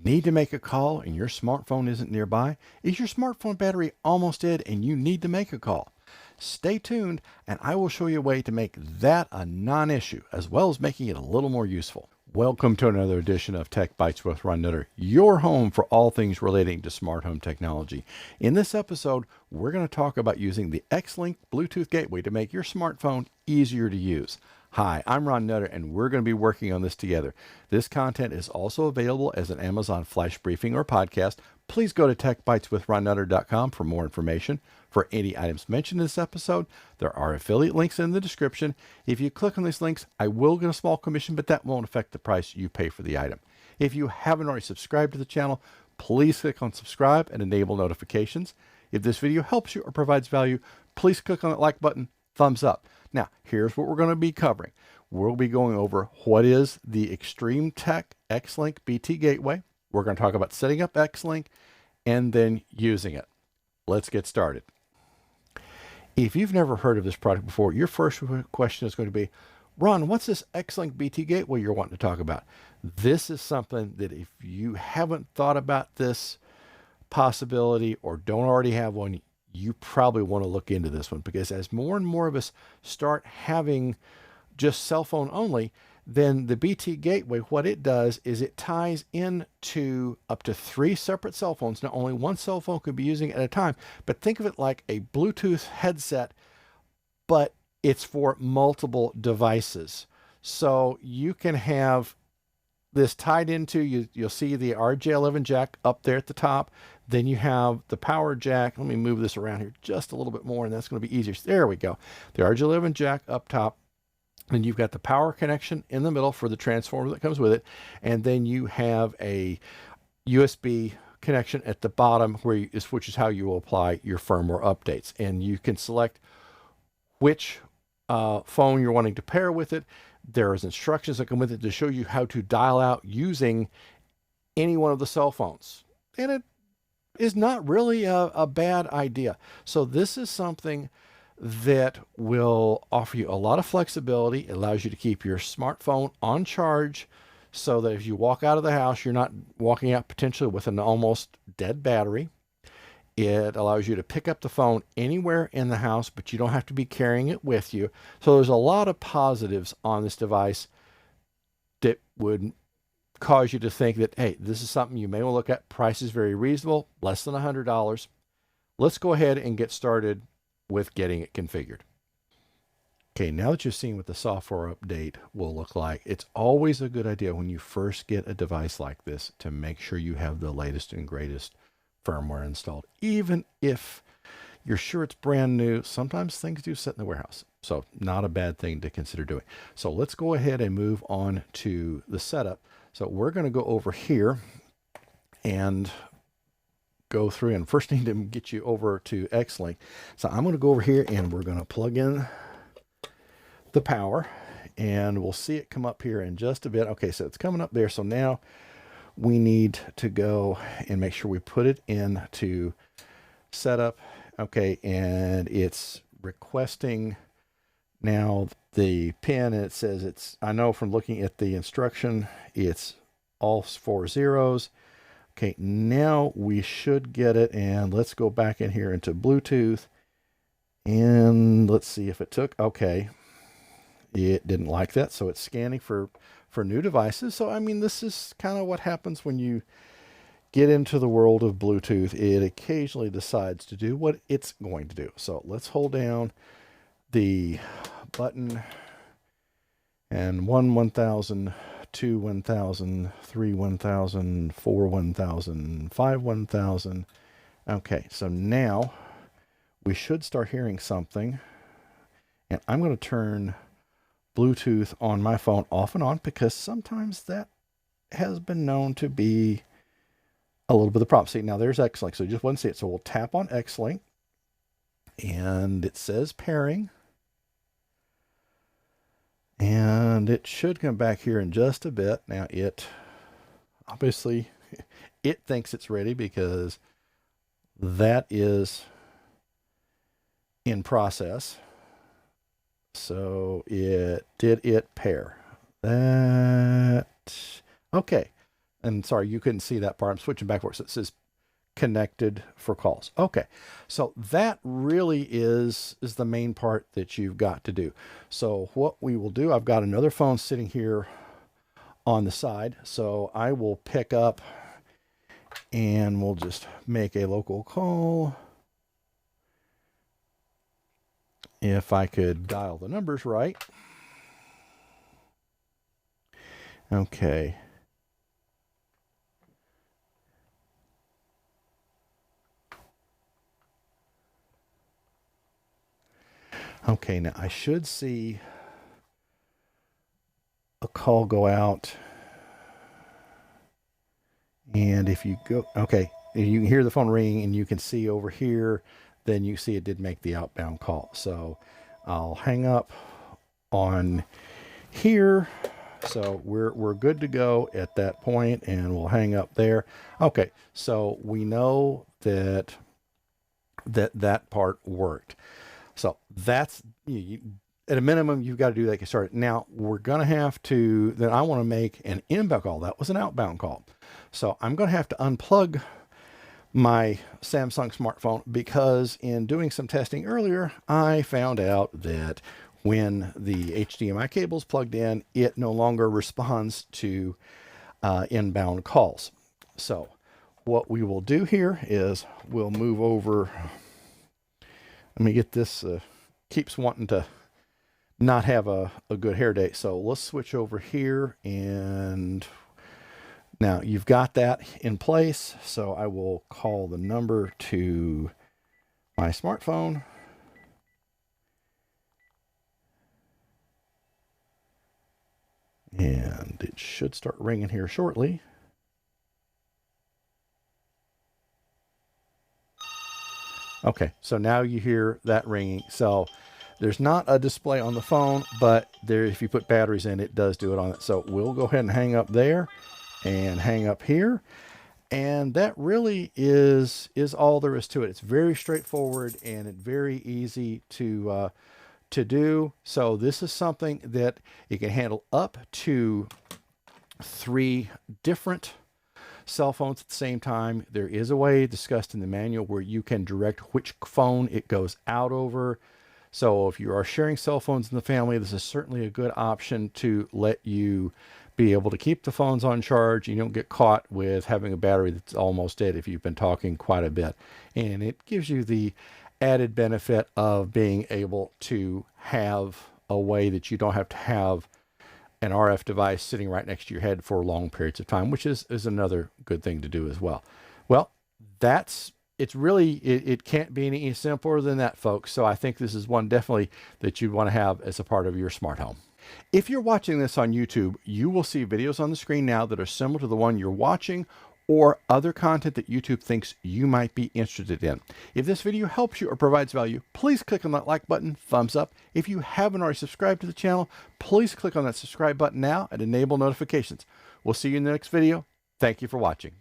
Need to make a call and your smartphone isn't nearby? Is your smartphone battery almost dead and you need to make a call? Stay tuned and I will show you a way to make that a non-issue, as well as making it a little more useful. Welcome to another edition of Tech Bites with Ron Nutter, your home for all things relating to smart home technology. In this episode, we're going to talk about using the Xlink Bluetooth gateway to make your smartphone easier to use. Hi, I'm Ron Nutter, and we're going to be working on this together. This content is also available as an Amazon Flash briefing or podcast. Please go to techbiteswithronnutter.com for more information. For any items mentioned in this episode, there are affiliate links in the description. If you click on these links, I will get a small commission, but that won't affect the price you pay for the item. If you haven't already subscribed to the channel, please click on subscribe and enable notifications. If this video helps you or provides value, please click on that like button, thumbs up. Now, here's what we're going to be covering. We'll be going over what is the Xtreme Tech Xlink BT Gateway. We're going to talk about setting up Xlink and then using it. Let's get started. If you've never heard of this product before, your first question is going to be, Ron, what's this Xlink BT Gateway you're wanting to talk about? This is something that if you haven't thought about this possibility or don't already have one, you probably want to look into this one, because as more and more of us start having just cell phone only, then the BT Gateway, what it does is it ties into up to 3 separate cell phones. Now, only one cell phone could be using it at a time, but think of it like a Bluetooth headset, but it's for multiple devices. So you can have this tied into, you'll see the RJ11 jack up there at the top. Then you have the power jack. Let me move this around here just a little bit more, and that's going to be easier. There we go. The RJ11 jack up top. And you've got the power connection in the middle for the transformer that comes with it. And then you have a USB connection at the bottom, which is how you will apply your firmware updates. And you can select which phone you're wanting to pair with it. There's instructions that come with it to show you how to dial out using any one of the cell phones. And it is not really a bad idea. So this is something that will offer you a lot of flexibility. It allows you to keep your smartphone on charge so that if you walk out of the house, you're not walking out potentially with an almost dead battery. It allows you to pick up the phone anywhere in the house, but you don't have to be carrying it with you. So there's a lot of positives on this device that would cause you to think that, hey, this is something you may want to look at. Price is very reasonable, less than $100. Let's go ahead and get started with getting it configured. Okay, now that you've seen what the software update will look like, it's always a good idea when you first get a device like this to make sure you have the latest and greatest firmware installed. Even if you're sure it's brand new, sometimes things do sit in the warehouse. So not a bad thing to consider doing. So let's go ahead and move on to the setup. So we're going to go over here and go through, and first need to get you over to Xlink. So I'm going to go over here and we're going to plug in the power, and we'll see it come up here in just a bit. Okay, so it's coming up there. So now we need to go and make sure we put it into setup. Okay, and it's requesting now the pin, and it says it's, I know from looking at the instruction, it's all 4 zeros. Okay, now we should get it, and let's go back in here into Bluetooth, and let's see if it took. Okay, it didn't like that, so it's scanning for new devices. So, I mean, this is kind of what happens when you get into the world of Bluetooth. It occasionally decides to do what it's going to do. So let's hold down the button, and 1,000, 2, 1,000, 3, 1,000, 4, 1,000, 5, 1,000. Okay, so now we should start hearing something. And I'm going to turn Bluetooth on my phone off and on, because sometimes that has been known to be a little bit of the problem. See, now there's Xlink. So you just want to see it. So we'll tap on Xlink, and it says pairing. And it should come back here in just a bit. Now it obviously it thinks it's ready because that is in process. So did it pair? That okay. and sorry, you couldn't see that part. I'm switching back so it says connected for calls. Okay, so that really is the main part that you've got to do. So what we will do, I've got another phone sitting here on the side, so I will pick up and we'll just make a local call. If I could dial the numbers right. Okay. Okay, now I should see a call go out. And if you go, okay, you can hear the phone ring and you can see over here, then you see it did make the outbound call. So I'll hang up on here. So we're good to go at that point, and we'll hang up there. Okay, so we know that part worked. So that's, at a minimum, you've got to do that to get started. Now we're going to have to, then I want to make an inbound call. That was an outbound call. So I'm going to have to unplug my Samsung smartphone, because in doing some testing earlier, I found out that when the HDMI cable is plugged in, it no longer responds to inbound calls. So what we will do here is we'll move over. Let me get this, keeps wanting to not have a good hair day. So let's switch over here, and now you've got that in place. So I will call the number to my smartphone. And it should start ringing here shortly. Okay, so now you hear that ringing. So there's not a display on the phone, but there, if you put batteries in, it does do it on it. So we'll go ahead and hang up there and hang up here. And that really is all there is to it. It's very straightforward and it's very easy to do. So this is something that it can handle up to 3 different cell phones at the same time. There is a way discussed in the manual where you can direct which phone it goes out over. So if you are sharing cell phones in the family, this is certainly a good option to let you be able to keep the phones on charge. You don't get caught with having a battery that's almost dead if you've been talking quite a bit. And it gives you the added benefit of being able to have a way that you don't have to have an RF device sitting right next to your head for long periods of time, which is another good thing to do as well. Well, it's really, it can't be any simpler than that, folks. So I think this is one definitely that you'd want to have as a part of your smart home. If you're watching this on YouTube, you will see videos on the screen now that are similar to the one you're watching, or other content that YouTube thinks you might be interested in. If this video helps you or provides value, please click on that like button, thumbs up. If you haven't already subscribed to the channel, please click on that subscribe button now and enable notifications. We'll see you in the next video. Thank you for watching.